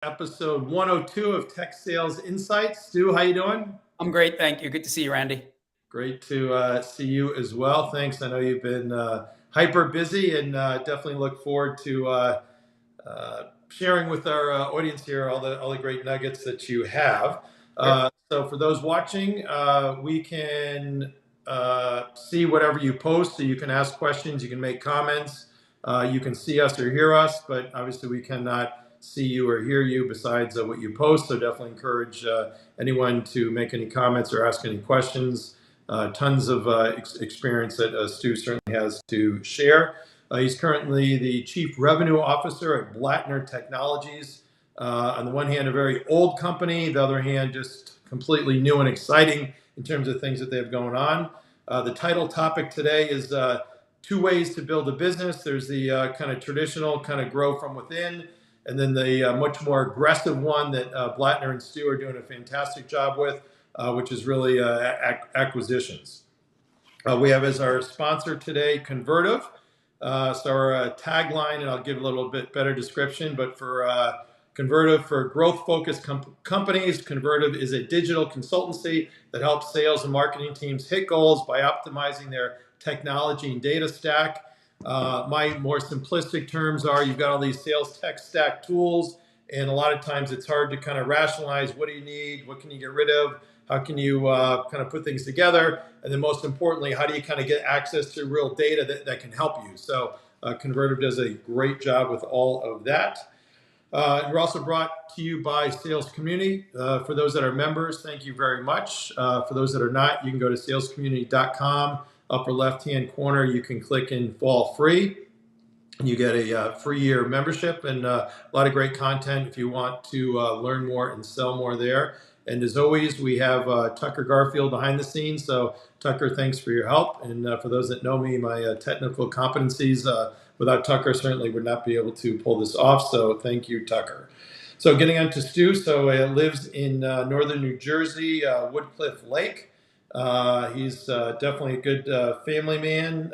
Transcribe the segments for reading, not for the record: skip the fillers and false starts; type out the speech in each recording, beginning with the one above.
Episode 102 of Tech Sales Insights. Stu, how you doing? I'm great, thank you. Good to see you, Randy. Great to see you as well. Thanks. I know you've been hyper busy, and definitely look forward to sharing with our audience here all the great nuggets that you have. So for those watching, we can see whatever you post, so you can ask questions, you can make comments, you can see us or hear us, but obviously we cannot see you or hear you besides what you post. So definitely encourage anyone to make any comments or ask any questions. Tons of experience that Stu certainly has to share. He's currently the Chief Revenue Officer at Blattner Technologies. On the one hand, a very old company. The other hand, just completely new and exciting in terms of things that they have going on. The title topic today is two ways to build a business. There's the kind of traditional kind of grow from within, and then the much more aggressive one that Blattner and Stu are doing a fantastic job with, which is really acquisitions. We have as our sponsor today Convertive. So our tagline, and I'll give a little bit better description, but for Convertive, for growth-focused companies, Convertive is a digital consultancy that helps sales and marketing teams hit goals by optimizing their technology and data stack. My more simplistic terms are you've got all these sales tech stack tools, and a lot of times it's hard to kind of rationalize what do you need, what can you get rid of, how can you kind of put things together, and then most importantly, how do you kind of get access to real data that can help you? So Convertive does a great job with all of that. We're also brought to you by Sales Community. For those that are members, thank you very much. For those that are not, you can go to salescommunity.com. Upper left-hand corner, you can click in Fall Free. You get a free year membership and a lot of great content if you want to learn more and sell more there. And as always, we have Tucker Garfield behind the scenes. So Tucker, thanks for your help. And for those that know me, my technical competencies, without Tucker, certainly would not be able to pull this off. So thank you, Tucker. So getting on to Stu. So he lives in northern New Jersey, Woodcliff Lake. He's definitely a good family man.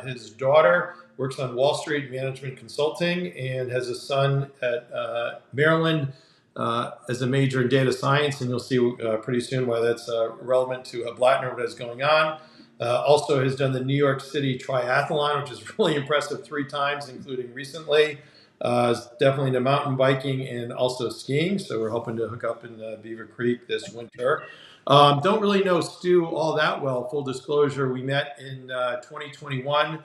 His daughter works on Wall Street management consulting and has a son at Maryland as a major in data science. And you'll see pretty soon why that's relevant to Blattner, what is going on. Also has done the New York City Triathlon, which is really impressive 3 times, including recently. Is definitely into mountain biking and also skiing. So we're hoping to hook up in Beaver Creek this winter. Don't really know Stu all that well. Full disclosure, we met in 2021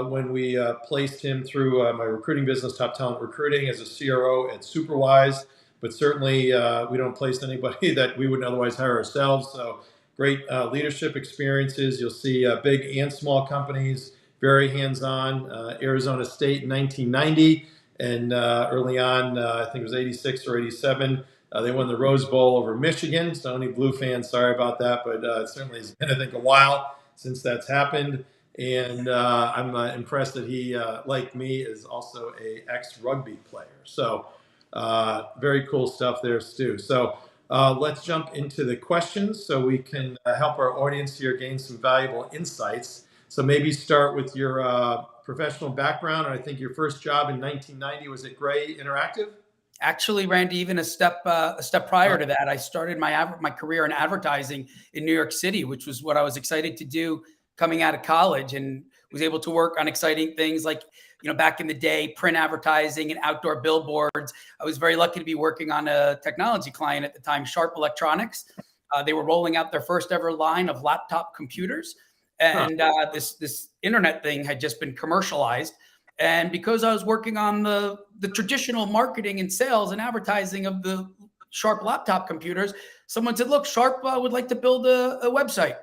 when we placed him through my recruiting business, Top Talent Recruiting, as a CRO at Superwise. But certainly we don't place anybody that we wouldn't otherwise hire ourselves. So great leadership experiences. You'll see big and small companies, very hands-on. Arizona State in 1990, and early on, I think it was 86 or 87, they won the Rose Bowl over Michigan. So any Blue fans, sorry about that, but it certainly has been, I think, a while since that's happened. And I'm impressed that he, like me, is also a ex-rugby player. So very cool stuff there, Stu. So let's jump into the questions so we can help our audience here gain some valuable insights. So maybe start with your professional background. I think your first job in 1990 was at Gray Interactive. Actually, Randy, even a step prior to that, I started my career in advertising in New York City, which was what I was excited to do coming out of college, and was able to work on exciting things like, back in the day, print advertising and outdoor billboards. I was very lucky to be working on a technology client at the time, Sharp Electronics. They were rolling out their first ever line of laptop computers, and this internet thing had just been commercialized. And because I was working on the traditional marketing and sales and advertising of the Sharp laptop computers, someone said, look, Sharp would like to build a website.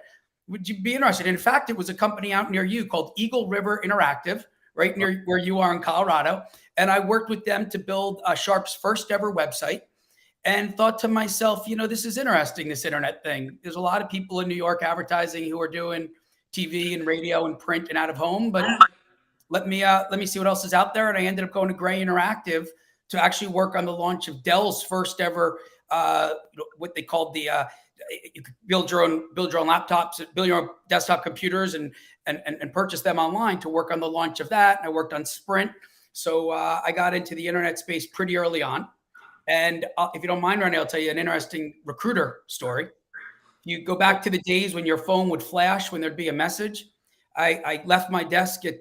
Would you be interested? In fact, it was a company out near you called Eagle River Interactive, right near where you are in Colorado. And I worked with them to build Sharp's first ever website, and thought to myself, this is interesting, this internet thing. There's a lot of people in New York advertising who are doing TV and radio and print and out of home, but let me see what else is out there. And I ended up going to Gray Interactive to actually work on the launch of Dell's first ever, what they called the, you could build your own laptops, build your own desktop computers and purchase them online, to work on the launch of that. And I worked on Sprint. So I got into the internet space pretty early on. And if you don't mind, Ronnie, I'll tell you an interesting recruiter story. You go back to the days when your phone would flash when there'd be a message. I left my desk at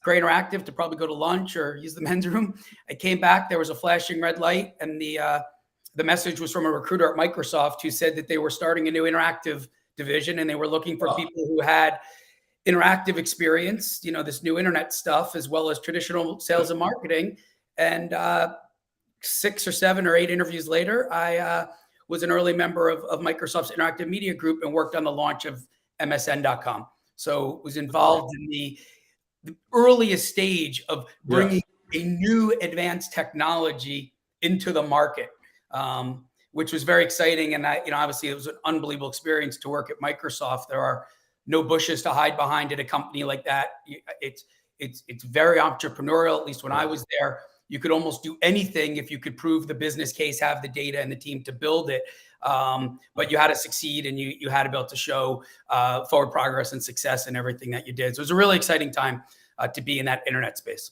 Gray Interactive to probably go to lunch or use the men's room. I came back, there was a flashing red light, and the message was from a recruiter at Microsoft who said that they were starting a new interactive division and they were looking for people who had interactive experience, this new internet stuff, as well as traditional sales and marketing. And 6 or 7 or 8 interviews later, I was an early member of Microsoft's Interactive Media Group and worked on the launch of MSN.com. So was involved in the earliest stage of bringing a new advanced technology into the market, which was very exciting. And obviously it was an unbelievable experience to work at Microsoft. There are no bushes to hide behind at a company like that. It's very entrepreneurial. At least when I was there, you could almost do anything if you could prove the business case, have the data and the team to build it. But you had to succeed, and you had to be able to show forward progress and success in everything that you did. So it was a really exciting time to be in that internet space.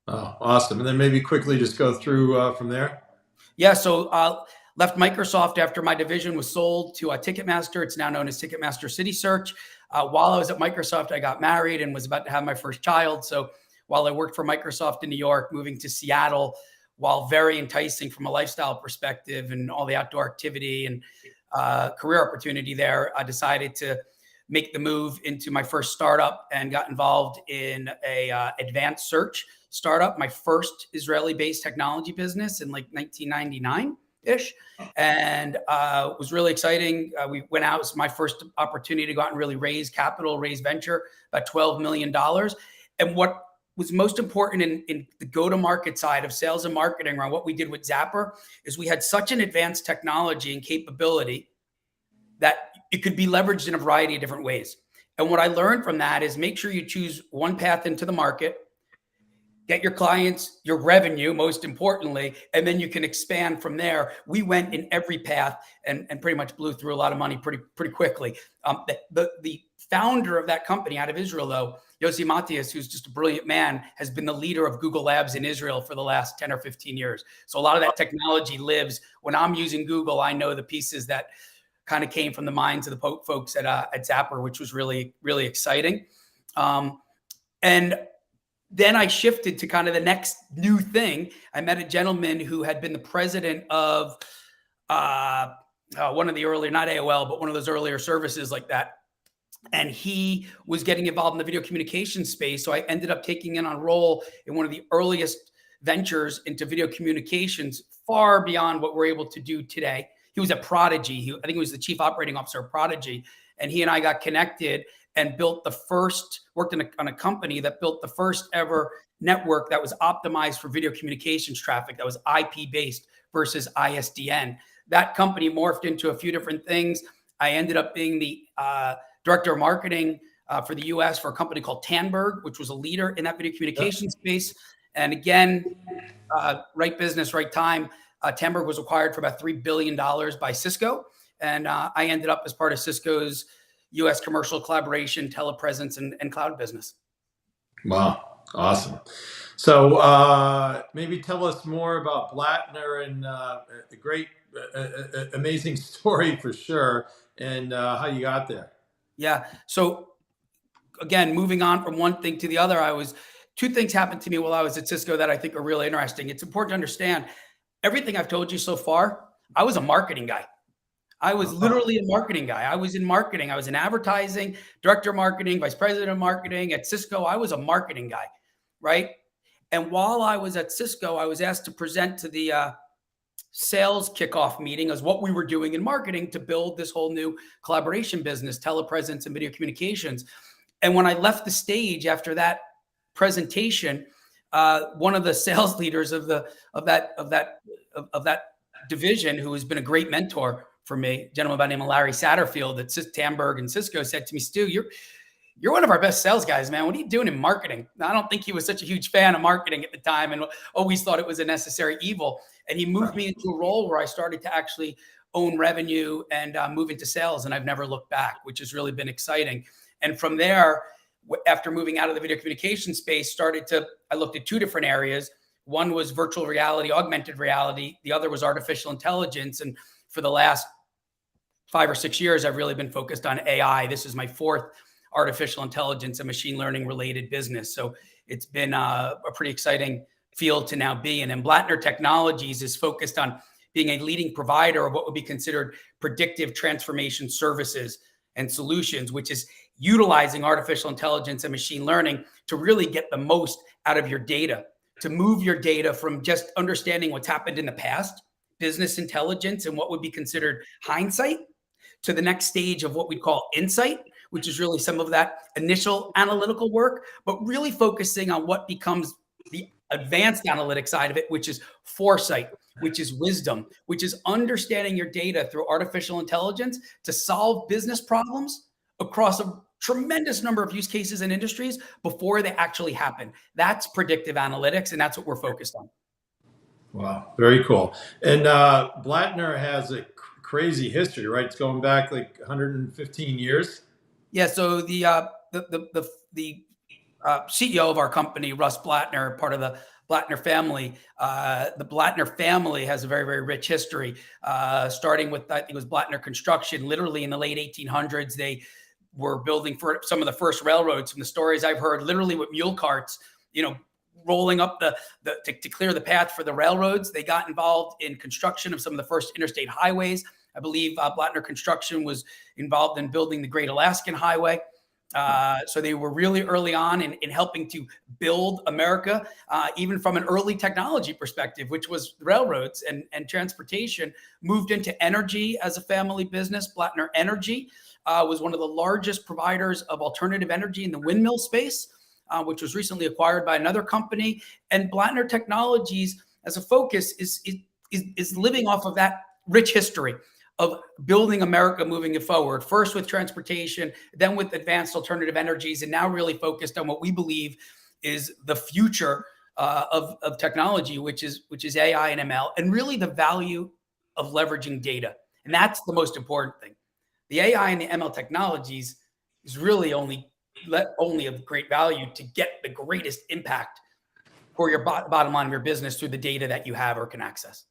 Oh, awesome. And then maybe quickly just go through from there. Yeah. So left Microsoft after my division was sold to Ticketmaster. It's now known as Ticketmaster City Search. While I was at Microsoft, I got married and was about to have my first child. So while I worked for Microsoft in New York, moving to Seattle, while very enticing from a lifestyle perspective and all the outdoor activity and career opportunity there, I decided to make the move into my first startup and got involved in a advanced search startup, my first Israeli-based technology business in like 1999-ish. And it was really exciting. We went out, it was my first opportunity to go out and really raise capital, raise venture, about $12 million. And what was most important in the go-to-market side of sales and marketing around what we did with Zapper is we had such an advanced technology and capability that it could be leveraged in a variety of different ways. And what I learned from that is make sure you choose one path into the market, get your clients, your revenue, most importantly, and then you can expand from there. We went in every path and pretty much blew through a lot of money pretty quickly. The founder of that company out of Israel, though, Yossi Matias, who's just a brilliant man, has been the leader of Google Labs in Israel for the last 10 or 15 years. So a lot of that technology lives. When I'm using Google, I know the pieces that kind of came from the minds of the folks at Zapper, which was really, really exciting. And then I shifted to kind of the next new thing. I met a gentleman who had been the president of one of the earlier, not AOL, but one of those earlier services like that. And he was getting involved in the video communication space. So I ended up taking in on a role in one of the earliest ventures into video communications, far beyond what we're able to do today. He was at Prodigy. I think he was the chief operating officer of Prodigy. And he and I got connected and worked on a company that built the first ever network that was optimized for video communications traffic that was IP based versus ISDN. That company morphed into a few different things. I ended up being the director of marketing for the US for a company called Tandberg, which was a leader in that video communication space. And again, right business, right time. Tandberg was acquired for about $3 billion by Cisco. And I ended up as part of Cisco's US commercial collaboration, telepresence, and cloud business. Wow. Awesome. So maybe tell us more about Blattner and a great, amazing story for sure, and how you got there. Yeah. So again, moving on from one thing to the other, two things happened to me while I was at Cisco that I think are really interesting. It's important to understand everything I've told you so far. I was a marketing guy. I was literally a marketing guy. I was in marketing. I was in advertising, director of marketing, vice president of marketing at Cisco. I was a marketing guy, right? And while I was at Cisco, I was asked to present to the sales kickoff meeting as what we were doing in marketing to build this whole new collaboration business, telepresence and video communications. And when I left the stage after that presentation, one of the sales leaders of that division, who has been a great mentor for me, a gentleman by the name of Larry Satterfield at Tandberg and Cisco, said to me, "Stu, you're one of our best sales guys, man. What are you doing in marketing?" Now, I don't think he was such a huge fan of marketing at the time and always thought it was a necessary evil. And he moved me into a role where I started to actually own revenue and move into sales. And I've never looked back, which has really been exciting. And from there, after moving out of the video communication space, I looked at two different areas. One was virtual reality, augmented reality. The other was artificial intelligence. And for the last 5 or 6 years, I've really been focused on AI. This is my fourth artificial intelligence and machine learning related business. So it's been a pretty exciting field to now be in. And Blattner Technologies is focused on being a leading provider of what would be considered predictive transformation services and solutions, which is utilizing artificial intelligence and machine learning to really get the most out of your data, to move your data from just understanding what's happened in the past, business intelligence and what would be considered hindsight, to the next stage of what we call insight, which is really some of that initial analytical work, but really focusing on what becomes the advanced analytic side of it, which is foresight, which is wisdom, which is understanding your data through artificial intelligence to solve business problems across a tremendous number of use cases and industries before they actually happen. That's predictive analytics, and that's what we're focused on. Wow, very cool. And Blattner has a crazy history, right? It's going back like 115 years. Yeah. So the CEO of our company, Russ Blattner, part of the Blattner family. The Blattner family has a very, very rich history, starting with, I think it was Blattner Construction. Literally in the late 1800s, they were building for some of the first railroads. From the stories I've heard, literally with mule carts, rolling up to clear the path for the railroads. They got involved in construction of some of the first interstate highways. I believe Blattner Construction was involved in building the Great Alaskan Highway. So they were really early on in helping to build America, even from an early technology perspective, which was railroads and transportation. Moved into energy as a family business. Blattner Energy was one of the largest providers of alternative energy in the windmill space, which was recently acquired by another company. And Blattner Technologies as a focus is living off of that rich history of building America, moving it forward, first with transportation, then with advanced alternative energies, and now really focused on what we believe is the future of technology, which is AI and ML, and really the value of leveraging data. And that's the most important thing. The AI and the ML technologies is really only of great value to get the greatest impact for your bottom line of your business through the data that you have or can access.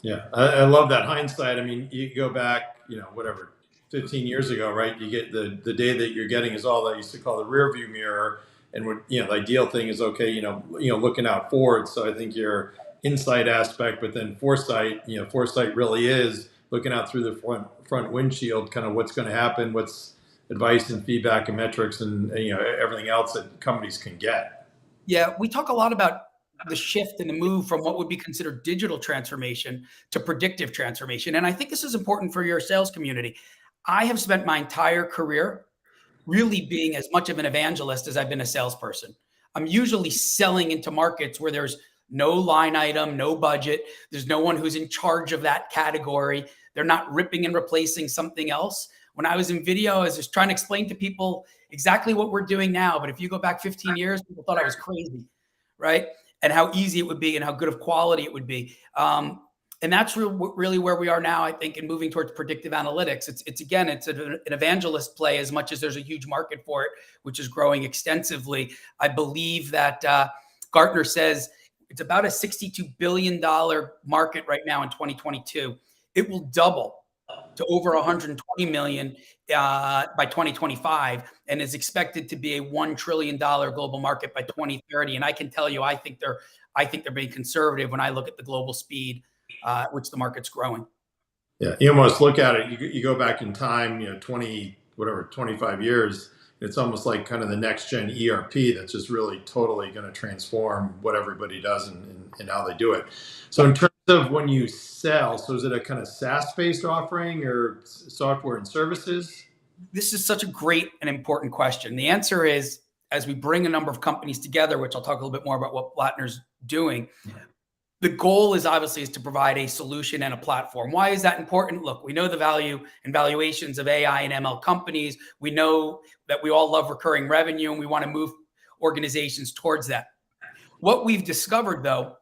Yeah, I love that hindsight. I mean, you go back, 15 years ago, right? You get the data that you're getting is all that I used to call the rear view mirror. And what, the ideal thing is, okay, looking out forward. So I think your insight aspect, but then foresight, foresight really is looking out through the front windshield, kind of what's going to happen, what's advice and feedback and metrics and, everything else that companies can get. Yeah, we talk a lot about the shift and the move from what would be considered digital transformation to predictive transformation. And I think this is important for your sales community. I have spent my entire career really being as much of an evangelist as I've been a salesperson. I'm usually selling into markets where there's no line item, no budget. There's no one who's in charge of that category. They're not ripping and replacing something else. When I was in video, I was just trying to explain to people exactly what we're doing now. But if you go back 15 years, people thought I was crazy, right? And how easy it would be and how good of quality it would be. And that's really where we are now, I think, in moving towards predictive analytics. It's an evangelist play as much as there's a huge market for it, which is growing extensively. I believe that Gartner says it's about a $62 billion market right now in 2022. It will double to over 120 million by 2025, and is expected to be a $1 trillion global market by 2030. And I can tell you, I think they're being conservative when I look at the global speed at which the market's growing. Yeah, you almost look at it. You go back in time, 25 years. It's almost like kind of the next gen ERP that's just really totally going to transform what everybody does and how they do it. So in terms of when you sell, so is it a kind of SaaS-based offering or software and services? This is such a great and important question. The answer is, as we bring a number of companies together, which I'll talk a little bit more about what Blattner's doing, the goal is obviously to provide a solution and a platform. Why is that important? Look, we know the value and valuations of AI and ML companies. We know that we all love recurring revenue and we want to move organizations towards that. What we've discovered, though,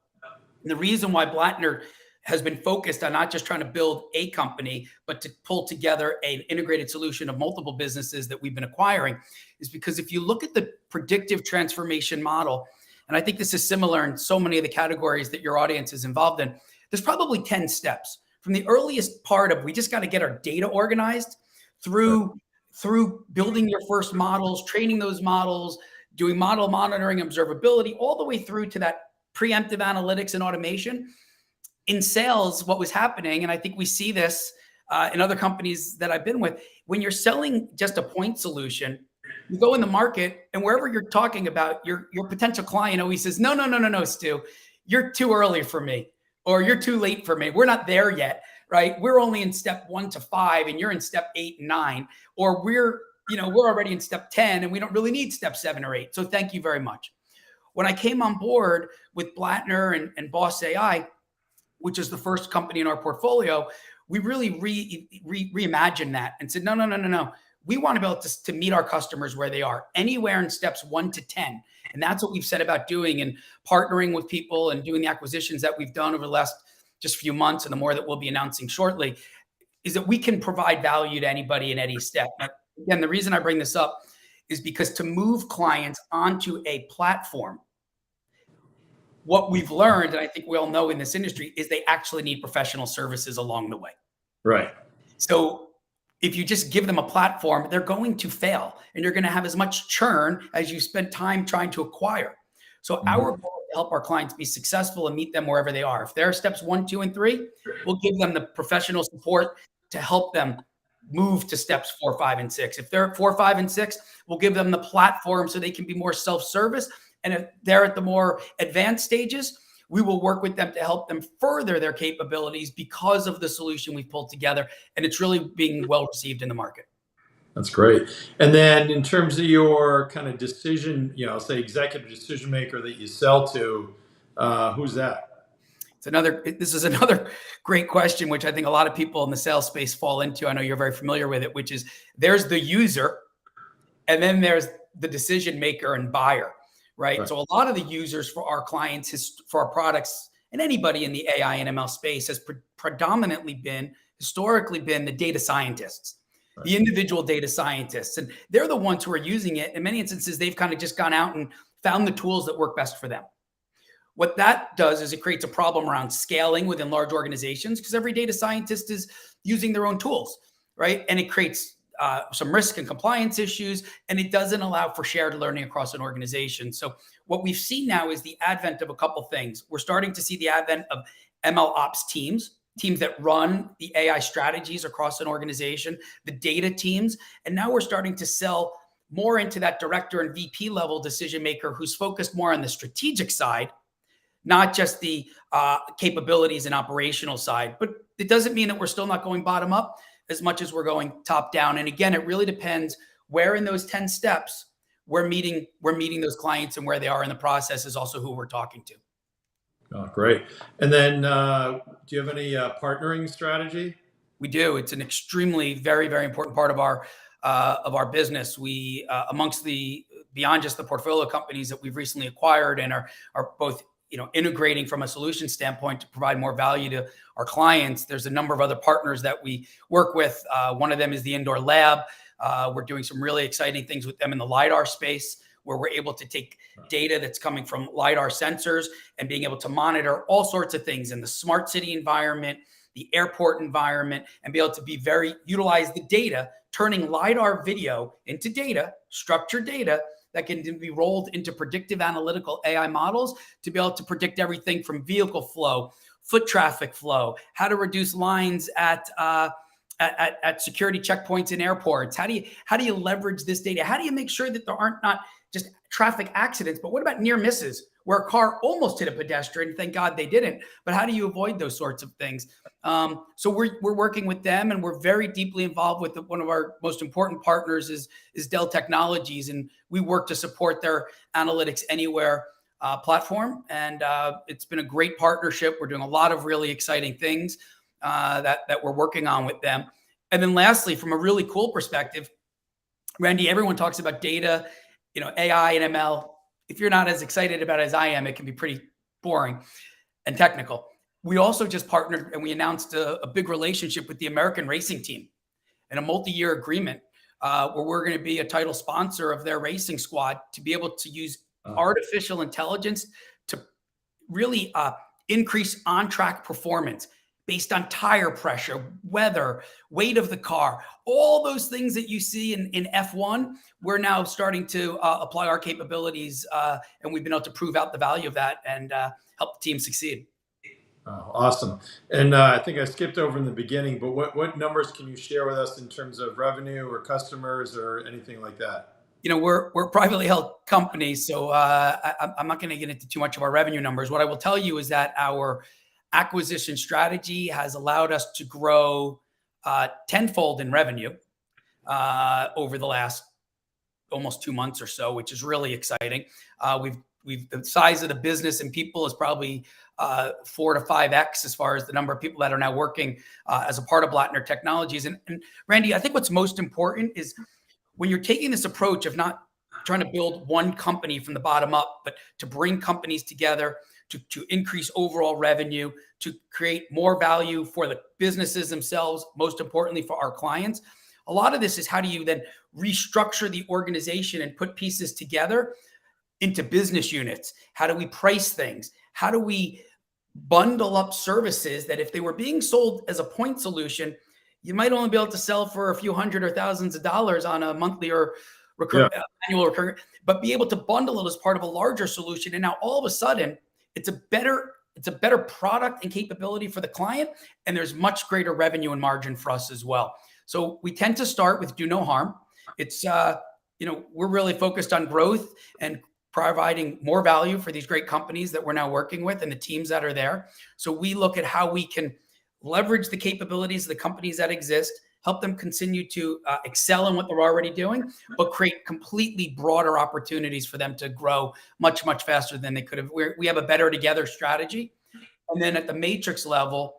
and the reason why Blattner has been focused on not just trying to build a company, but to pull together an integrated solution of multiple businesses that we've been acquiring, is because if you look at the predictive transformation model, and I think this is similar in so many of the categories that your audience is involved in, there's probably 10 steps. From the earliest part of, we just got to get our data organized through building your first models, training those models, doing model monitoring, observability, all the way through to that preemptive analytics and automation. In sales, what was happening, and I think we see this in other companies that I've been with, when you're selling just a point solution, you go in the market, and wherever you're talking about, your potential client always says, no, Stu, you're too early for me, or you're too late for me. We're not there yet, right? We're only in step 1 to 5, and you're in step 8 and 9, or we're already in step 10, and we don't really need step 7 or 8. So thank you very much. When I came on board with Blattner and Boss AI, which is the first company in our portfolio, we really reimagined that and said, no. We want to be able to meet our customers where they are, anywhere in steps 1 to 10. And that's what we've set about doing, and partnering with people and doing the acquisitions that we've done over the last just few months, and the more that we'll be announcing shortly, is that we can provide value to anybody in any step. Now, again, the reason I bring this up is because to move clients onto a platform, what we've learned, and I think we all know in this industry, is they actually need professional services along the way. Right. So if you just give them a platform, they're going to fail, and you're going to have as much churn as you spend time trying to acquire. So our goal is to help our clients be successful and meet them wherever they are. If they're steps 1, 2, and 3, we'll give them the professional support to help them move to steps 4, 5, and 6. If they're at 4, 5, and 6, we'll give them the platform so they can be more self-service. And if they're at the more advanced stages, we will work with them to help them further their capabilities because of the solution we've pulled together. And it's really being well received in the market. That's great. And then in terms of your kind of decision, say executive decision maker that you sell to, who's that? This is another great question, which I think a lot of people in the sales space fall into. I know you're very familiar with it, which is there's the user, and then there's the decision maker and buyer. Right. So a lot of the users for our clients, for our products, and anybody in the AI and ML space has historically been the data scientists, the individual data scientists. And they're the ones who are using it. In many instances, they've kind of just gone out and found the tools that work best for them. What that does is it creates a problem around scaling within large organizations, because every data scientist is using their own tools. Right. And it creates some risk and compliance issues, and it doesn't allow for shared learning across an organization. So what we've seen now is the advent of a couple things. We're starting to see the advent of ML ops teams that run the AI strategies across an organization, the data teams, and now we're starting to sell more into that director and VP level decision maker who's focused more on the strategic side, not just the capabilities and operational side. But it doesn't mean that we're still not going bottom up as much as we're going top down. And again, it really depends where in those 10 steps we're meeting those clients, and where they are in the process is also who we're talking to. Oh, great. And then do you have any partnering strategy? We do. It's an extremely, very, very important part of our business. We, amongst beyond just the portfolio companies that we've recently acquired and are both integrating from a solution standpoint to provide more value to our clients, there's a number of other partners that we work with. One of them is the Indoor Lab. We're doing some really exciting things with them in the LiDAR space, where we're able to take data that's coming from LiDAR sensors and being able to monitor all sorts of things in the smart city environment, the airport environment, and be able to utilize the data, turning LiDAR video into data, structured data, that can be rolled into predictive analytical AI models to be able to predict everything from vehicle flow, foot traffic flow, how to reduce lines at security checkpoints in airports. How do you leverage this data? How do you make sure that there aren't not just traffic accidents, but what about near misses where a car almost hit a pedestrian? Thank God they didn't. But how do you avoid those sorts of things? So we're working with them, and we're very deeply involved with one of our most important partners is Dell Technologies, and we work to support their Analytics Anywhere platform. And it's been a great partnership. We're doing a lot of really exciting things that we're working on with them. And then lastly, from a really cool perspective, Randy, everyone talks about data, AI and ML. If you're not as excited about it as I am, it can be pretty boring and technical. We also just partnered and we announced a big relationship with the American racing team and a multi-year agreement where we're going to be a title sponsor of their racing squad to be able to use artificial intelligence to really increase on-track performance based on tire pressure, weather, weight of the car, all those things that you see in F1. We're now starting to apply our capabilities, and we've been able to prove out the value of that and help the team succeed. Oh, awesome. And I think I skipped over in the beginning, but what numbers can you share with us in terms of revenue or customers or anything like that? We're a privately held company, so I'm not going to get into too much of our revenue numbers. What I will tell you is that our acquisition strategy has allowed us to grow tenfold in revenue over the last almost 2 months or so, which is really exciting. We've the size of the business and people is probably 4 to 5x as far as the number of people that are now working as a part of Blattner Technologies. And Randy, I think what's most important is when you're taking this approach of not trying to build one company from the bottom up, but to bring companies together to increase overall revenue, to create more value for the businesses themselves, most importantly for our clients. A lot of this is how do you then restructure the organization and put pieces together into business units? How do we price things? How do we bundle up services that if they were being sold as a point solution, you might only be able to sell for a few hundred or thousands of dollars on a monthly or annual recurring, but be able to bundle it as part of a larger solution. And now all of a sudden, it's a better product and capability for the client, and there's much greater revenue and margin for us as well. So we tend to start with do no harm. It's we're really focused on growth and providing more value for these great companies that we're now working with and the teams that are there. So we look at how we can leverage the capabilities of the companies that exist, help them continue to excel in what they're already doing, but create completely broader opportunities for them to grow much, much faster than they could have. We have a better together strategy. And then at the matrix level,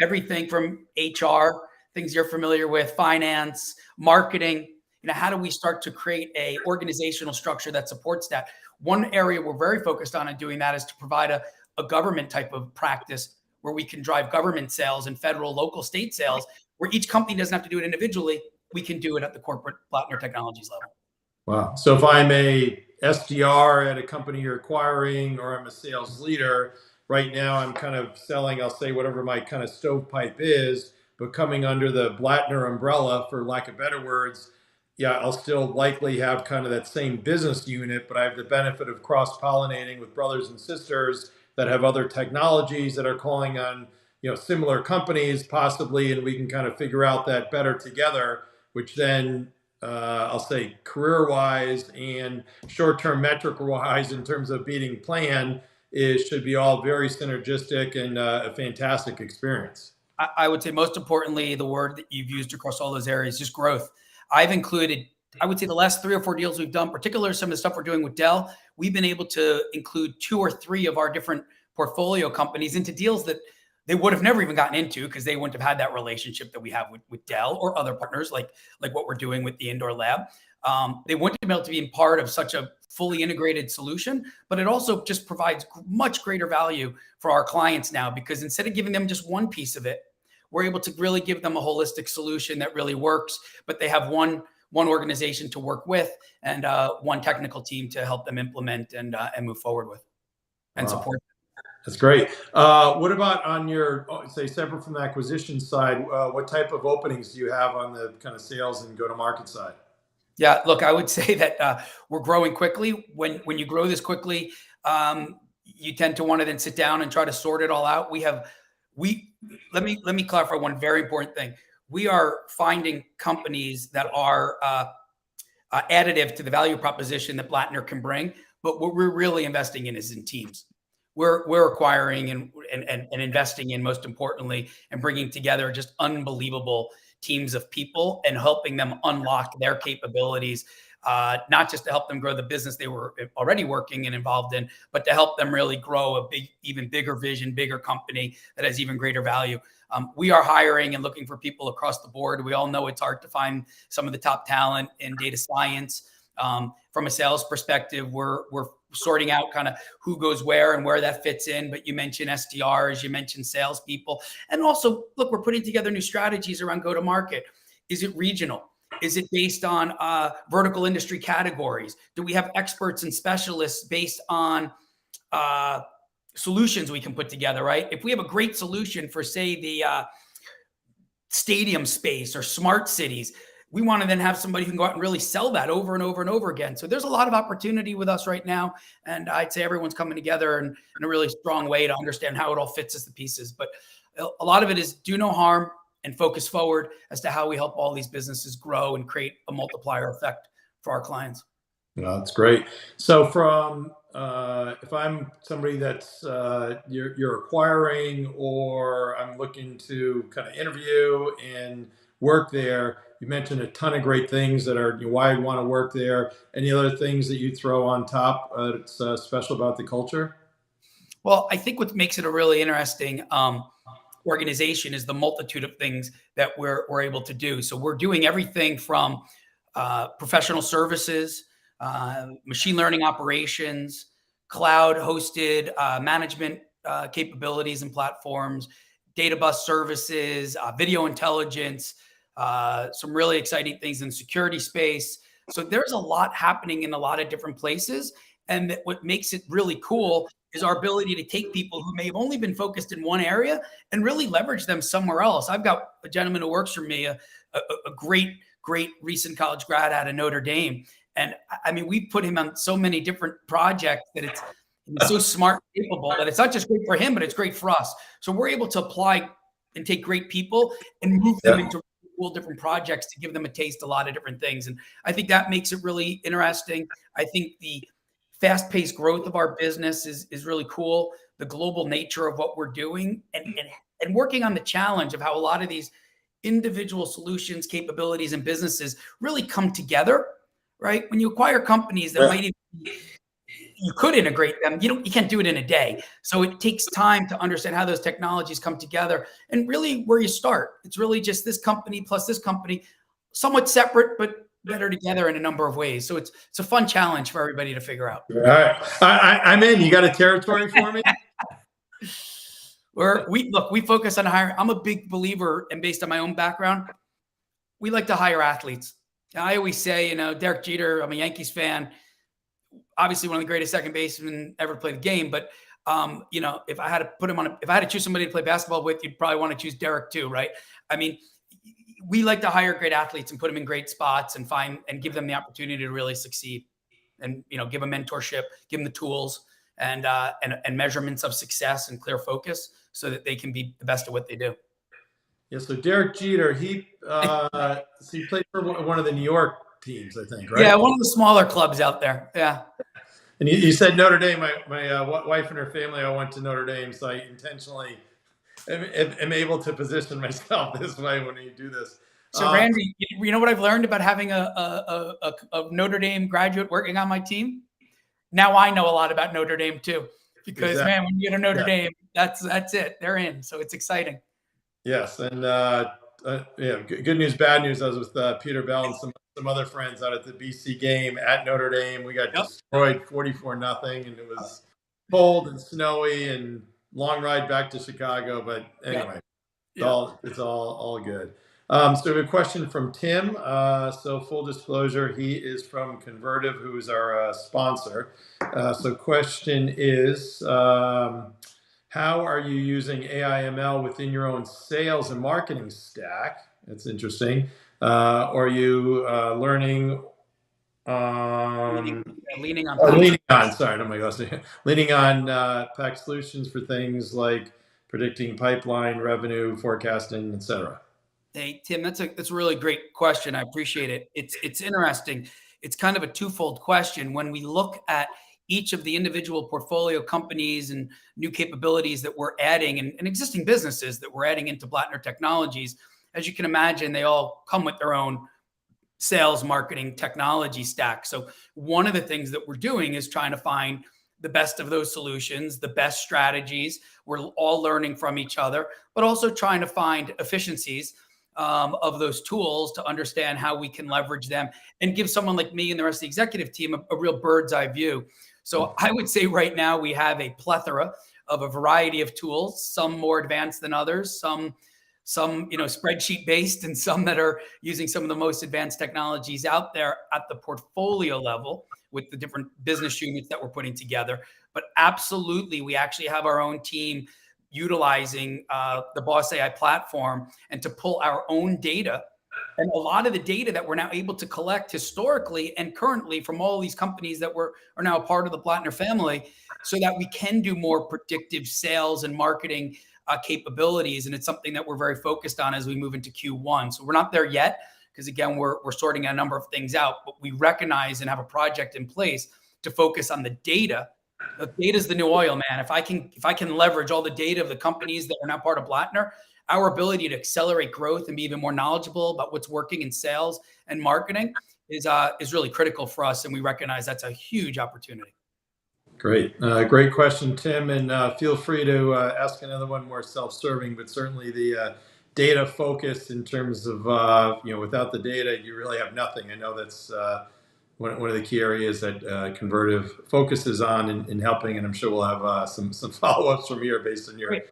everything from HR, things you're familiar with, finance, marketing, how do we start to create a organizational structure that supports that? One area we're very focused on in doing that is to provide a government type of practice where we can drive government sales and federal, local, state sales, where each company doesn't have to do it individually. We can do it at the corporate Blattner Technologies level. Wow. So if I'm a SDR at a company you're acquiring, or I'm a sales leader, right now I'm kind of selling, I'll say whatever my kind of stovepipe is, but coming under the Blattner umbrella, for lack of better words, yeah, I'll still likely have kind of that same business unit, but I have the benefit of cross-pollinating with brothers and sisters that have other technologies that are calling on, similar companies possibly, and we can kind of figure out that better together, which then I'll say career-wise and short-term metric-wise in terms of beating plan should be all very synergistic and a fantastic experience. I would say most importantly, the word that you've used across all those areas, just growth. I've included, I would say the last 3 or 4 deals we've done, particularly some of the stuff we're doing with Dell, we've been able to include 2 or 3 of our different portfolio companies into deals that they would have never even gotten into because they wouldn't have had that relationship that we have with Dell or other partners like what we're doing with the indoor lab. They wouldn't have been able to be part of such a fully integrated solution, but it also just provides much greater value for our clients now, because instead of giving them just one piece of it, we're able to really give them a holistic solution that really works, but they have one organization to work with and one technical team to help them implement and move forward with and support. That's great. What about on your, say, separate from the acquisition side, what type of openings do you have on the kind of sales and go-to-market side? Yeah, look, I would say that we're growing quickly. When you grow this quickly, you tend to want to then sit down and try to sort it all out. Let me clarify one very important thing. We are finding companies that are additive to the value proposition that Blattner can bring, but what we're really investing in is in teams. We're acquiring and investing in, most importantly, and bringing together just unbelievable teams of people and helping them unlock their capabilities, not just to help them grow the business they were already working and involved in, but to help them really grow a even bigger vision, bigger company that has even greater value. We are hiring and looking for people across the board. We all know it's hard to find some of the top talent in data science. From a sales perspective, we're sorting out kind of who goes where and where that fits in. But you mentioned SDRs, you mentioned salespeople. And also, look, we're putting together new strategies around go-to-market. Is it regional? Is it based on vertical industry categories? Do we have experts and specialists based on solutions we can put together, right? If we have a great solution for, say, the stadium space or smart cities, we want to then have somebody who can go out and really sell that over and over and over again. So there's a lot of opportunity with us right now. And I'd say everyone's coming together in a really strong way to understand how it all fits as the pieces. But a lot of it is do no harm and focus forward as to how we help all these businesses grow and create a multiplier effect for our clients. Well, that's great. So from if I'm somebody that's you're acquiring, or I'm looking to kind of interview and work there, you mentioned a ton of great things that are why I want to work there. Any other things that you throw on top that's special about the culture? Well, I think what makes it a really interesting organization is the multitude of things that we're able to do. So we're doing everything from professional services, machine learning operations, cloud hosted management capabilities and platforms, data bus services, video intelligence, some really exciting things in the security space. So there's a lot happening in a lot of different places. And what makes it really cool is our ability to take people who may have only been focused in one area and really leverage them somewhere else. I've got a gentleman who works for me, a great recent college grad out of Notre Dame. And I mean, we put him on so many different projects that he's so smart and capable that it's not just great for him, but it's great for us. So we're able to apply and take great people and move them into cool different projects to give them a taste of a lot of different things. And I think that makes it really interesting. I think the fast-paced growth of our business is really cool. The global nature of what we're doing and working on the challenge of how a lot of these individual solutions, capabilities, and businesses really come together, right? When you acquire companies that might even, you could integrate them, you can't do it in a day. So it takes time to understand how those technologies come together and really where you start. It's really just this company plus this company, somewhat separate, but better together in a number of ways. So it's a fun challenge for everybody to figure out. All right, I'm in. You got a territory for me? We focus on hiring. I'm a big believer, and based on my own background, we like to hire athletes. I always say, Derek Jeter, I'm a Yankees fan, obviously one of the greatest second basemen ever played the game. But if I had to put him on, if I had to choose somebody to play basketball with, you'd probably want to choose Derek too, right? I mean, we like to hire great athletes and put them in great spots and give them the opportunity to really succeed, and give them mentorship, give them the tools and measurements of success and clear focus so that they can be the best at what they do. Yeah. So Derek Jeter, he played for one of the New York teams, I think, right? Yeah, one of the smaller clubs out there. Yeah. And you said Notre Dame. My wife and her family all went to Notre Dame, so I intentionally am able to position myself this way when you do this. So Randy, you know what I've learned about having a Notre Dame graduate working on my team? Now I know a lot about Notre Dame too, because man, when you get a Notre Dame, that's it. They're in, so it's exciting. Yes, and good news, bad news. I was with Peter Bell and some other friends out at the BC game at Notre Dame. We got destroyed 44-0 and it was cold and snowy and long ride back to Chicago. But anyway, it's all good. So we have a question from Tim. So full disclosure, he is from Convertive, who is our sponsor. So question is, how are you using AI/ML within your own sales and marketing stack? That's interesting. Or are you learning on leaning on Pack Solutions for things like predicting pipeline, revenue, forecasting, etc.? Hey, Tim, that's a really great question. I appreciate it. It's interesting. It's kind of a twofold question. When we look at each of the individual portfolio companies and new capabilities that we're adding and existing businesses that we're adding into Blattner Technologies, as you can imagine, they all come with their own sales, marketing, technology stack. So one of the things that we're doing is trying to find the best of those solutions, the best strategies. We're all learning from each other, but also trying to find efficiencies of those tools to understand how we can leverage them and give someone like me and the rest of the executive team a real bird's eye view. So I would say right now we have a plethora of a variety of tools, some more advanced than others, some some, spreadsheet based, and some that are using some of the most advanced technologies out there at the portfolio level with the different business units that we're putting together. But absolutely, we actually have our own team utilizing the Boss AI platform and to pull our own data. And a lot of the data that we're now able to collect historically and currently from all these companies that are now a part of the Blattner family, so that we can do more predictive sales and marketing capabilities. And it's something that we're very focused on as we move into Q1. So we're not there yet because, again, we're sorting a number of things out, but we recognize and have a project in place to focus on the data. The data is the new oil, man. If I can leverage all the data of the companies that are now part of Blattner, our ability to accelerate growth and be even more knowledgeable about what's working in sales and marketing is really critical for us. And we recognize that's a huge opportunity. Great. Great question, Tim. And feel free to ask another one more self-serving, but certainly the data focus in terms of, without the data, you really have nothing. I know that's one of the key areas that Convertive focuses on in helping, and I'm sure we'll have some follow-ups from here based on your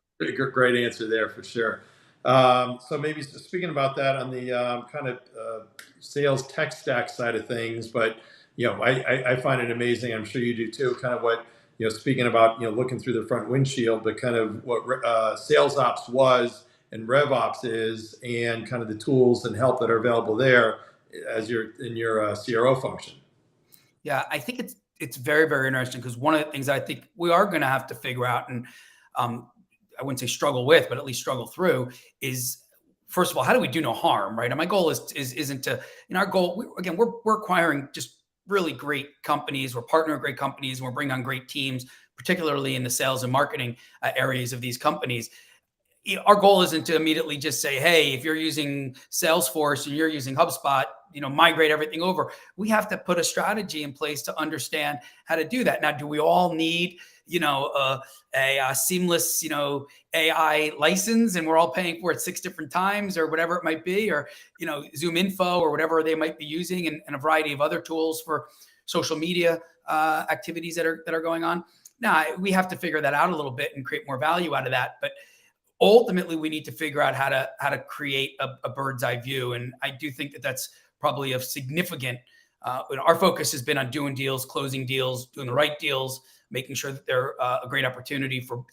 great answer there for sure. So maybe speaking about that on the kind of sales tech stack side of things, but I find it amazing. I'm sure you do too. Kind of what speaking about looking through the front windshield, but kind of what sales ops was and rev ops is, and kind of the tools and help that are available there as you're in your CRO function. Yeah, I think it's very, very interesting, because one of the things I think we are going to have to figure out, and I wouldn't say struggle with, but at least struggle through, is, first of all, how do we do no harm, right? And my goal isn't to, our goal, we're acquiring just really great companies. We're partnering with great companies, and we're bringing on great teams, particularly in the sales and marketing areas of these companies. Our goal isn't to immediately just say, hey, if you're using Salesforce and you're using HubSpot, migrate everything over. We have to put a strategy in place to understand how to do that. Now, do we all need, a seamless, AI license, and we're all paying for it 6 different times or whatever it might be, or, Zoom Info or whatever they might be using, and a variety of other tools for social media activities that are going on? Now, we have to figure that out a little bit and create more value out of that. But ultimately, we need to figure out how to create a bird's eye view. And I do think that that's probably of significant. Our focus has been on doing deals, closing deals, doing the right deals, making sure that they're a great opportunity for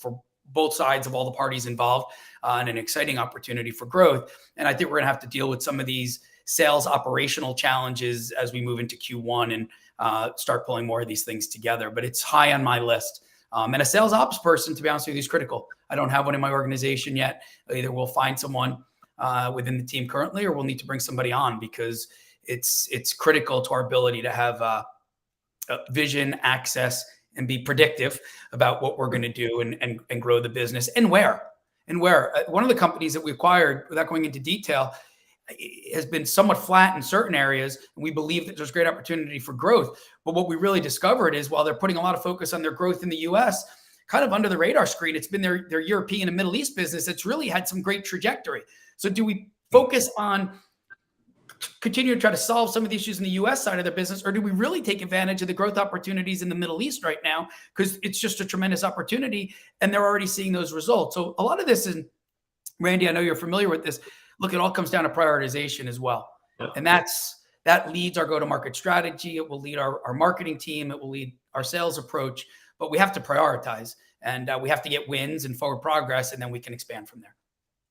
both sides of all the parties involved, and an exciting opportunity for growth. And I think we're going to have to deal with some of these sales operational challenges as we move into Q1 and start pulling more of these things together. But it's high on my list. And a sales ops person, to be honest with you, is critical. I don't have one in my organization yet. Either we'll find someone within the team currently, or we'll need to bring somebody on, because it's critical to our ability to have vision, access, and be predictive about what we're going to do and grow the business and where. One of the companies that we acquired, without going into detail, has been somewhat flat in certain areas, and we believe that there's great opportunity for growth. But what we really discovered is, while they're putting a lot of focus on their growth in the US, kind of under the radar screen, it's been their European and Middle East business that's really had some great trajectory. So do we focus on continue to try to solve some of the issues in the US side of their business, or do we really take advantage of the growth opportunities in the Middle East right now? Because it's just a tremendous opportunity, and they're already seeing those results. So a lot of this, and Randy, I know you're familiar with this, look, it all comes down to prioritization as well. Yep. And that leads our go-to-market strategy. It will lead our marketing team. It will lead our sales approach. But we have to prioritize, and we have to get wins and forward progress, and then we can expand from there.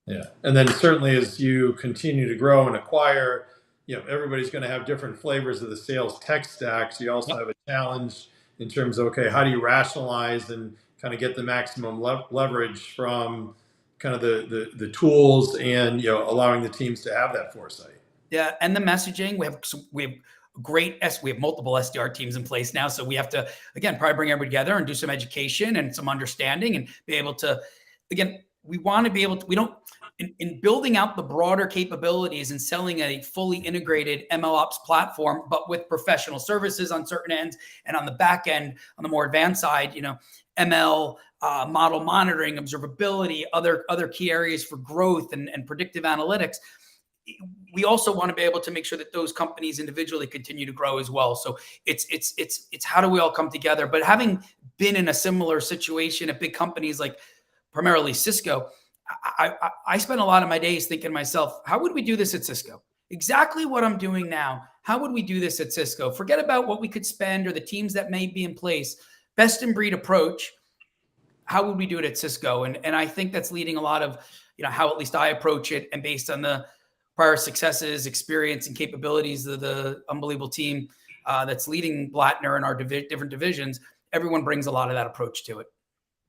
Yeah. And then certainly as you continue to grow and acquire, everybody's going to have different flavors of the sales tech stack. So you also have a challenge in terms of, okay, how do you rationalize and kind of get the maximum leverage from kind of the tools and, allowing the teams to have that foresight. Yeah. And the messaging, we have multiple SDR teams in place now. So we have to, again, probably bring everybody together and do some education and some understanding, and be able to, again, we want to be able to, in building out the broader capabilities and selling a fully integrated MLOps platform, but with professional services on certain ends, and on the back end, on the more advanced side, ML, model monitoring, observability, other key areas for growth and predictive analytics. We also want to be able to make sure that those companies individually continue to grow as well. So it's how do we all come together? But having been in a similar situation at big companies like primarily Cisco, I spend a lot of my days thinking to myself, how would we do this at Cisco? Exactly what I'm doing now. How would we do this at Cisco? Forget about what we could spend or the teams that may be in place. Best in breed approach. How would we do it at Cisco? And I think that's leading a lot of, how at least I approach it, and based on the prior successes, experience, and capabilities of the unbelievable team that's leading Blattner in our different divisions, everyone brings a lot of that approach to it.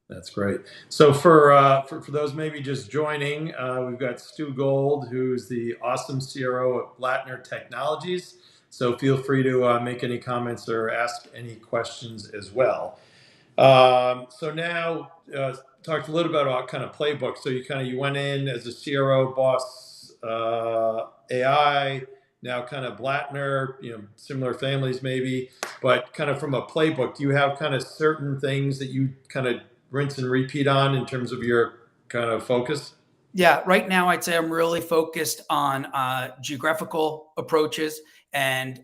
That's great. So for those maybe just joining, we've got Stu Gold, who's the awesome CRO at Blattner Technologies. So feel free to make any comments or ask any questions as well. So now talked a little bit about kind of playbook. So you went in as a CRO boss, AI, now kind of Blattner, similar families maybe, but kind of from a playbook, do you have kind of certain things that you kind of rinse and repeat on in terms of your kind of focus? Yeah, right now I'd say I'm really focused on geographical approaches and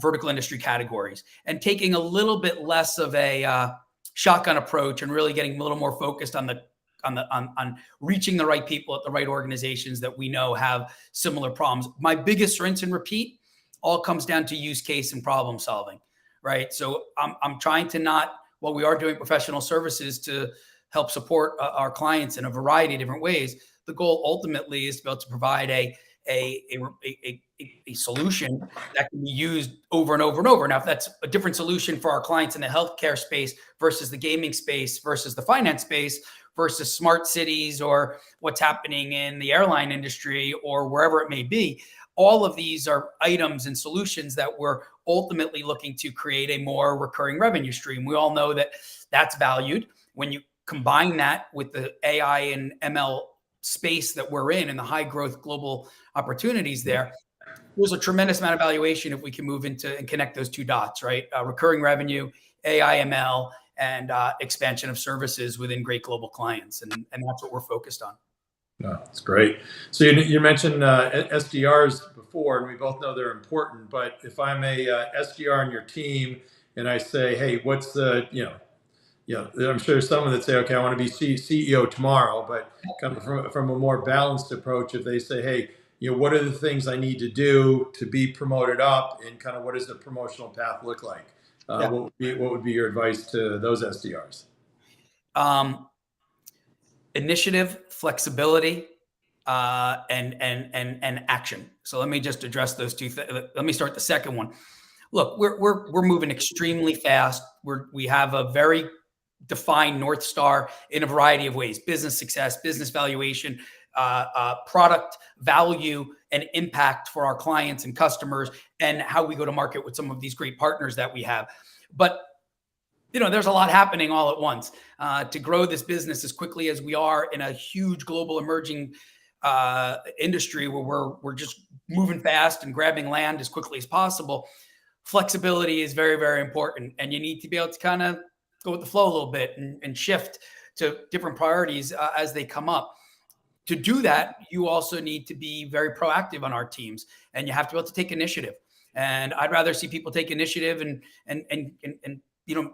vertical industry categories, and taking a little bit less of a shotgun approach, and really getting a little more focused on reaching the right people at the right organizations that we know have similar problems. My biggest rinse and repeat all comes down to use case and problem solving, right? So I'm trying to not, while we are doing professional services to help support our clients in a variety of different ways, the goal ultimately is to be able to provide a solution that can be used over and over and over. Now, if that's a different solution for our clients in the healthcare space versus the gaming space versus the finance space versus smart cities or what's happening in the airline industry or wherever it may be, all of these are items and solutions that we're ultimately looking to create a more recurring revenue stream. We all know that that's valued. When you combine that with the AI and ML space that we're in and the high growth global opportunities there's a tremendous amount of valuation if we can move into and connect those two dots, right? Recurring revenue, AI, ML, and expansion of services within great global clients. And that's what we're focused on. Oh, that's great. So you mentioned SDRs before, and we both know they're important. But if I'm a SDR on your team and I say, hey, what's the, I'm sure there's someone that say, okay, I want to be CEO tomorrow, but coming from a more balanced approach, if they say, hey, what are the things I need to do to be promoted up, and kind of what does the promotional path look like? What would be your advice to those SDRs? Initiative, flexibility, and action. So let me just address those two things. Let me start the second one. Look, we're moving extremely fast. We have a very defined North Star in a variety of ways: business success, business valuation, product value and impact for our clients and customers, and how we go to market with some of these great partners that we have. But there's a lot happening all at once. To grow this business as quickly as we are in a huge global emerging industry where we're just moving fast and grabbing land as quickly as possible, flexibility is very, very important. And you need to be able to kind of go with the flow a little bit and shift to different priorities as they come up. To do that, you also need to be very proactive on our teams, and you have to be able to take initiative. And I'd rather see people take initiative and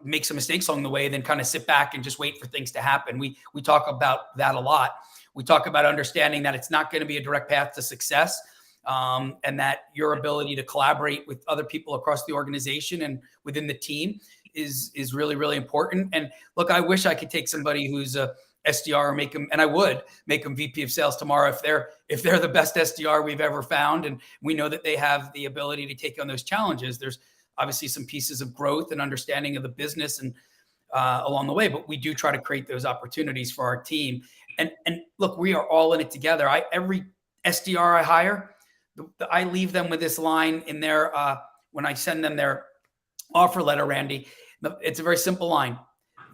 make some mistakes along the way than kind of sit back and just wait for things to happen. We talk about that a lot. We talk about understanding that it's not going to be a direct path to success, and that your ability to collaborate with other people across the organization and within the team is really, really important. And look, I wish I could take somebody who's a SDR and make them, and I would make them VP of sales tomorrow if they're the best SDR we've ever found, and we know that they have the ability to take on those challenges. There's obviously some pieces of growth and understanding of the business and along the way, but we do try to create those opportunities for our team. And look, we are all in it together. Every SDR I hire, I leave them with this line in their when I send them their offer letter, Randy. It's a very simple line: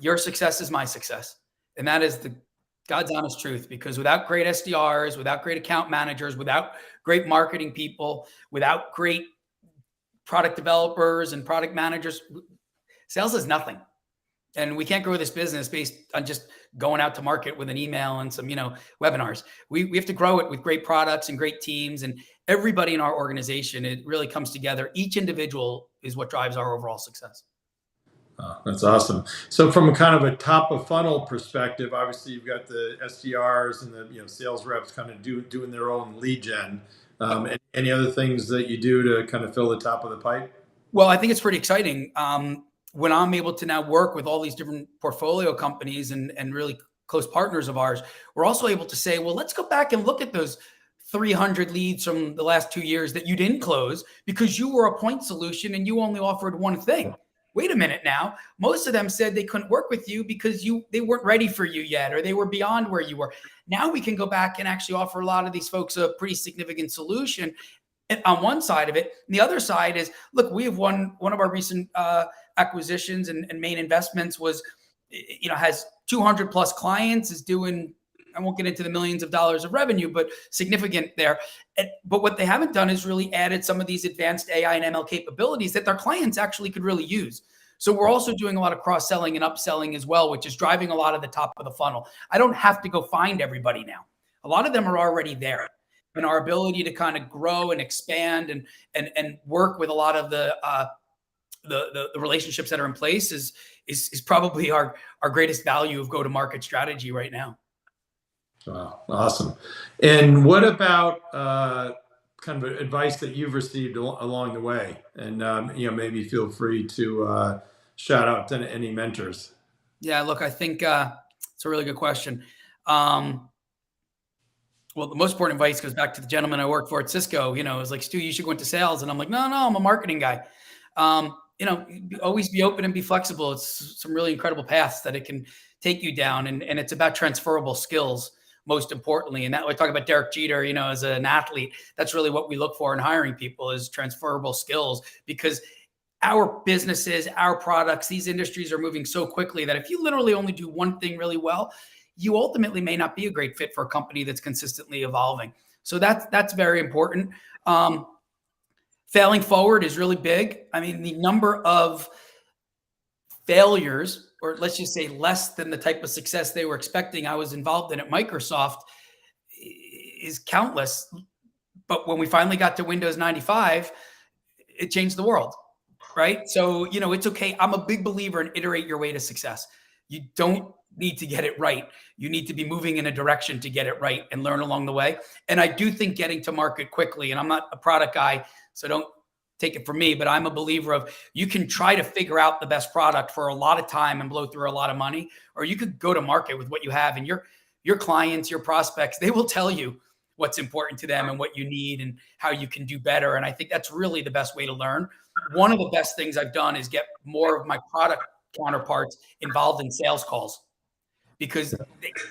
your success is my success. And that is the God's honest truth, because without great SDRs, without great account managers, without great marketing people, without great product developers and product managers, sales is nothing. And we can't grow this business based on just going out to market with an email and some, webinars. We have to grow it with great products and great teams, and everybody in our organization. It really comes together. Each individual is what drives our overall success. Oh, that's awesome. So from a kind of a top of funnel perspective, obviously you've got the SDRs and the sales reps kind of doing their own lead gen. Any other things that you do to kind of fill the top of the pipe? Well, I think it's pretty exciting. When I'm able to now work with all these different portfolio companies and really close partners of ours, we're also able to say, well, let's go back and look at those 300 leads from the last 2 years that you didn't close because you were a point solution and you only offered one thing. Wait a minute now. Most of them said they couldn't work with you because they weren't ready for you yet, or they were beyond where you were. Now we can go back and actually offer a lot of these folks a pretty significant solution on one side of it. And the other side is, look, we have one of our recent acquisitions and main investments was, has 200 plus clients, is doing, I won't get into the millions of dollars of revenue, but significant there. But what they haven't done is really added some of these advanced AI and ML capabilities that their clients actually could really use. So we're also doing a lot of cross-selling and upselling as well, which is driving a lot of the top of the funnel. I don't have to go find everybody now. A lot of them are already there. And our ability to kind of grow and expand and work with a lot of the relationships that are in place is probably our greatest value of go-to-market strategy right now. Wow, awesome. And what about kind of advice that you've received along the way? And maybe feel free to shout out to any mentors. Yeah, look, I think it's a really good question. Well, the most important advice goes back to the gentleman I worked for at Cisco. It was like, Stu, you should go into sales. And I'm like, no, I'm a marketing guy. Always be open and be flexible. It's some really incredible paths that it can take you down. And it's about transferable skills, most importantly. And that we talk about Derek Jeter, as an athlete, that's really what we look for in hiring people is transferable skills, because our businesses, our products, these industries are moving so quickly that if you literally only do one thing really well, you ultimately may not be a great fit for a company that's consistently evolving. So that's very important. Failing forward is really big. I mean, the number of failures, or let's just say less than the type of success they were expecting I was involved in at Microsoft, is countless. But when we finally got to Windows 95, it changed the world, right? So, it's okay. I'm a big believer in iterate your way to success. You don't need to get it right. You need to be moving in a direction to get it right and learn along the way. And I do think getting to market quickly, and I'm not a product guy, so don't take it from me, but I'm a believer of you can try to figure out the best product for a lot of time and blow through a lot of money, or you could go to market with what you have, and your clients, your prospects, they will tell you what's important to them and what you need and how you can do better. And I think that's really the best way to learn. One of the best things I've done is get more of my product counterparts involved in sales calls, because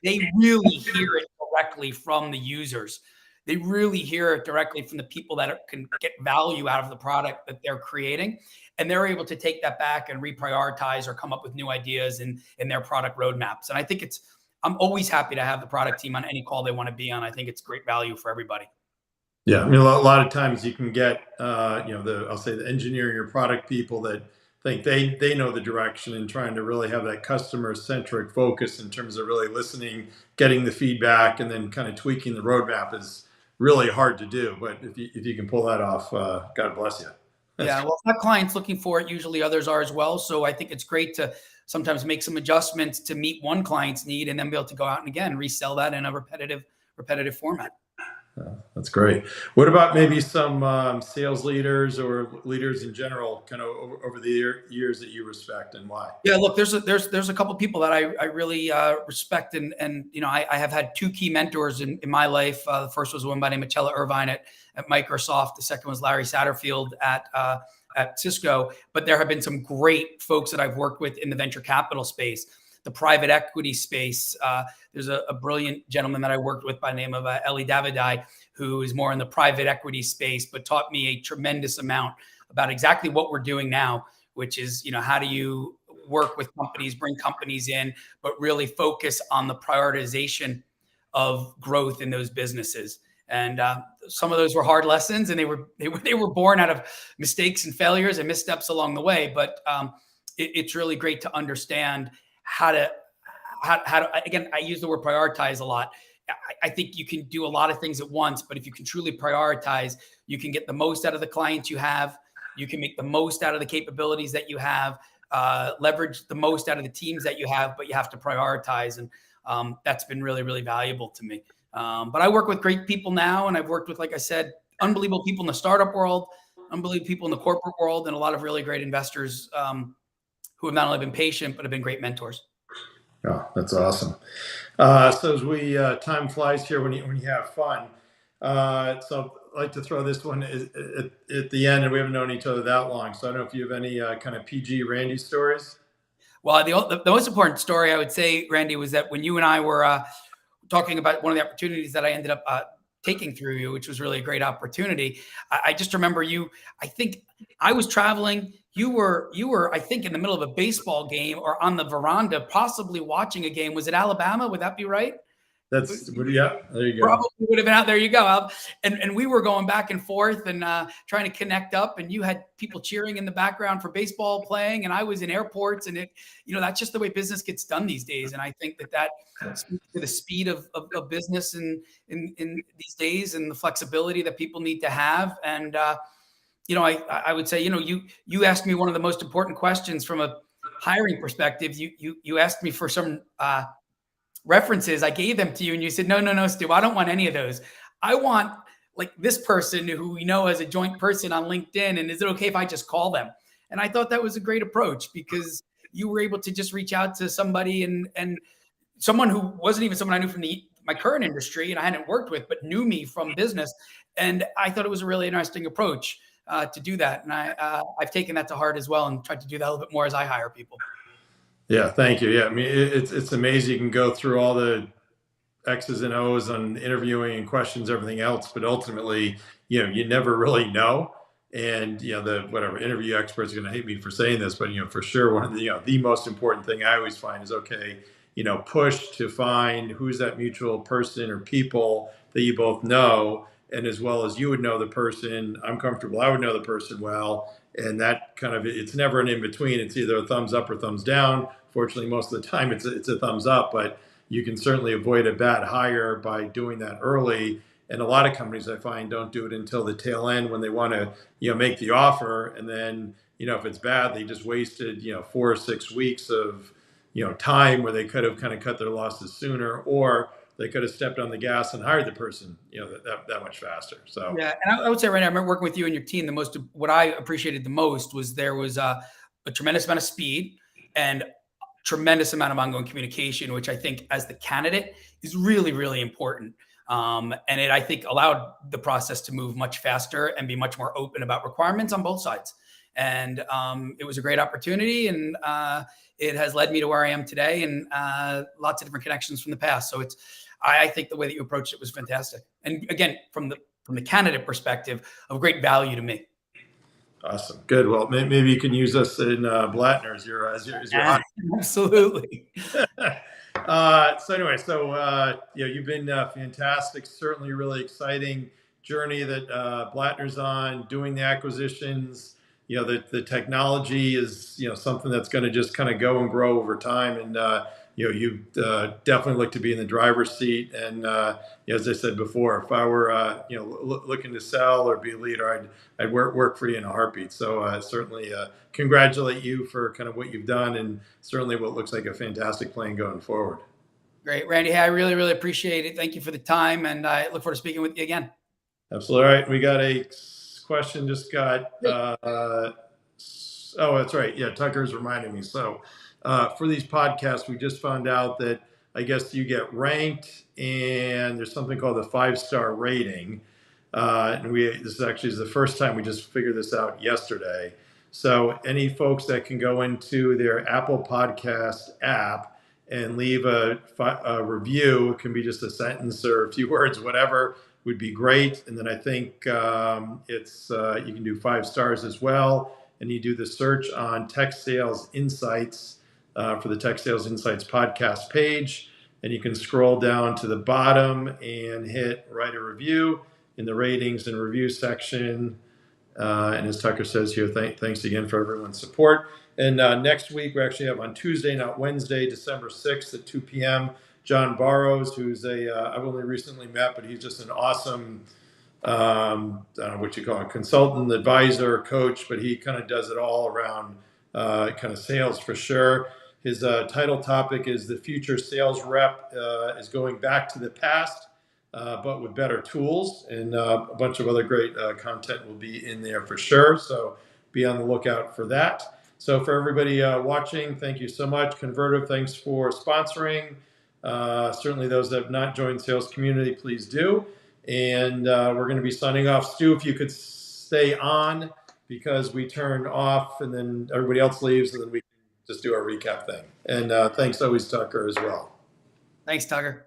they really hear it directly from the users. They really hear it directly from the people that can get value out of the product that they're creating. And they're able to take that back and reprioritize or come up with new ideas in their product roadmaps. And I think I'm always happy to have the product team on any call they want to be on. I think it's great value for everybody. Yeah, I mean, a lot of times you can get, I'll say the engineering or product people that think they know the direction, and trying to really have that customer centric focus in terms of really listening, getting the feedback, and then kind of tweaking the roadmap is really hard to do. But if you can pull that off, God bless you. Yeah, well, if not clients looking for it, usually others are as well. So I think it's great to sometimes make some adjustments to meet one client's need and then be able to go out and again resell that in a repetitive format. That's great. What about maybe some sales leaders or leaders in general, kind of over the years that you respect, and why? Yeah, look, there's a couple of people that I really respect, and I have had two key mentors in my life. The first was one by the name of Chella Irvine at Microsoft. The second was Larry Satterfield at Cisco. But there have been some great folks that I've worked with in the venture capital space, the private equity space. There's a brilliant gentleman that I worked with by the name of Eli Davidai, who is more in the private equity space, but taught me a tremendous amount about exactly what we're doing now, which is, how do you work with companies, bring companies in, but really focus on the prioritization of growth in those businesses. And some of those were hard lessons, and they were born out of mistakes and failures and missteps along the way. But it's really great to understand how to, again, I use the word prioritize a lot. I think you can do a lot of things at once, but if you can truly prioritize, you can get the most out of the clients you have. You can make the most out of the capabilities that you have. leverage the most out of the teams that you have, but you have to prioritize. And that's been really, really valuable to me. But I work with great people now, and I've worked with, like I said, unbelievable people in the startup world, unbelievable people in the corporate world, and a lot of really great investors who have not only been patient, but have been great mentors. Oh, that's awesome. So as we time flies here when you have fun. So I'd like to throw this one at the end, and we haven't known each other that long. So I don't know if you have any kind of PG Randy stories. Well, the most important story I would say, Randy, was that when you and I were talking about one of the opportunities that I ended up taking through you, which was really a great opportunity. I just remember you. I think I was traveling. You were, I think, in the middle of a baseball game or on the veranda, possibly watching a game. Was it Alabama? Would that be right? Yeah, there you go. Probably would have been out there. You go. And we were going back and forth and trying to connect up. And you had people cheering in the background for baseball playing, and I was in airports. And that's just the way business gets done these days. And I think that speaks to the speed of business in these days, and the flexibility that people need to have. And I would say, you asked me one of the most important questions from a hiring perspective. You asked me for some references. I gave them to you, and you said, no, Stu, I don't want any of those. I want like this person who we know as a joint person on LinkedIn. And is it okay if I just call them? And I thought that was a great approach, because you were able to just reach out to somebody and someone who wasn't even someone I knew from my current industry and I hadn't worked with, but knew me from business. And I thought it was a really interesting approach to do that. And I've taken that to heart as well, and tried to do that a little bit more as I hire people. Yeah, thank you. Yeah, I mean, it's amazing. You can go through all the X's and O's on interviewing and questions, everything else, but ultimately, you never really know. And the whatever interview experts are going to hate me for saying this, but for sure, one of the most important thing I always find is, okay, push to find who's that mutual person or people that you both know, and as well as you would know the person, I'm comfortable, I would know the person well, and that kind of, it's never an in between. It's either a thumbs up or thumbs down. Fortunately, most of the time it's a thumbs up, but you can certainly avoid a bad hire by doing that early. And a lot of companies, I find, don't do it until the tail end when they want to, make the offer. And then, if it's bad, they just wasted, 4 or 6 weeks of, time where they could have kind of cut their losses sooner, or they could have stepped on the gas and hired the person, that much faster. So yeah, and I would say right now, I remember working with you and your team. What I appreciated the most was there was a tremendous amount of speed and tremendous amount of ongoing communication, which I think as the candidate is really, really important. And it, I think, allowed the process to move much faster and be much more open about requirements on both sides. And it was a great opportunity, and it has led me to where I am today, and lots of different connections from the past. So I think the way that you approached it was fantastic. And again, from the candidate perspective, of great value to me. Awesome. Good. Well, maybe you can use us in Blattner as your absolutely. So anyway, you've been fantastic. Certainly, really exciting journey that Blattner's on, doing the acquisitions. The technology is something that's going to just kind of go and grow over time, and you definitely look to be in the driver's seat. And as I said before, if I were looking to sell or be a leader, I'd work for you in a heartbeat. So certainly congratulate you for kind of what you've done, and certainly what looks like a fantastic plan going forward. Great, Randy. Hey, I really, really appreciate it. Thank you for the time, and I look forward to speaking with you again. Absolutely. All right, we got a question just got. Oh, that's right. Yeah, Tucker's reminding me. So for these podcasts, we just found out that I guess you get ranked, and there's something called the 5-star rating. And this is the first time we just figured this out yesterday. So any folks that can go into their Apple Podcast app and leave a review, it can be just a sentence or a few words, whatever, would be great. And then I think you can do 5 stars as well. And you do the search on Tech Sales Insights for the Tech Sales Insights podcast page. And you can scroll down to the bottom and hit write a review in the ratings and review section. And as Tucker says here, thanks again for everyone's support. And next week, we actually have on Tuesday, not Wednesday, December 6th at 2 p.m., John Barrows, who's I've only recently met, but he's just an awesome, I don't know what you call it, consultant, advisor, coach, but he kind of does it all around kind of sales for sure. His title topic is the future sales rep is going back to the past, but with better tools, and a bunch of other great content will be in there for sure. So be on the lookout for that. So for everybody watching, thank you so much. Convertive, thanks for sponsoring. Certainly those that have not joined Sales Community, please do. And we're going to be signing off. Stu, if you could stay on, because we turn off and then everybody else leaves, and then we can just do our recap thing. And thanks always, Tucker, as well. Thanks, Tucker.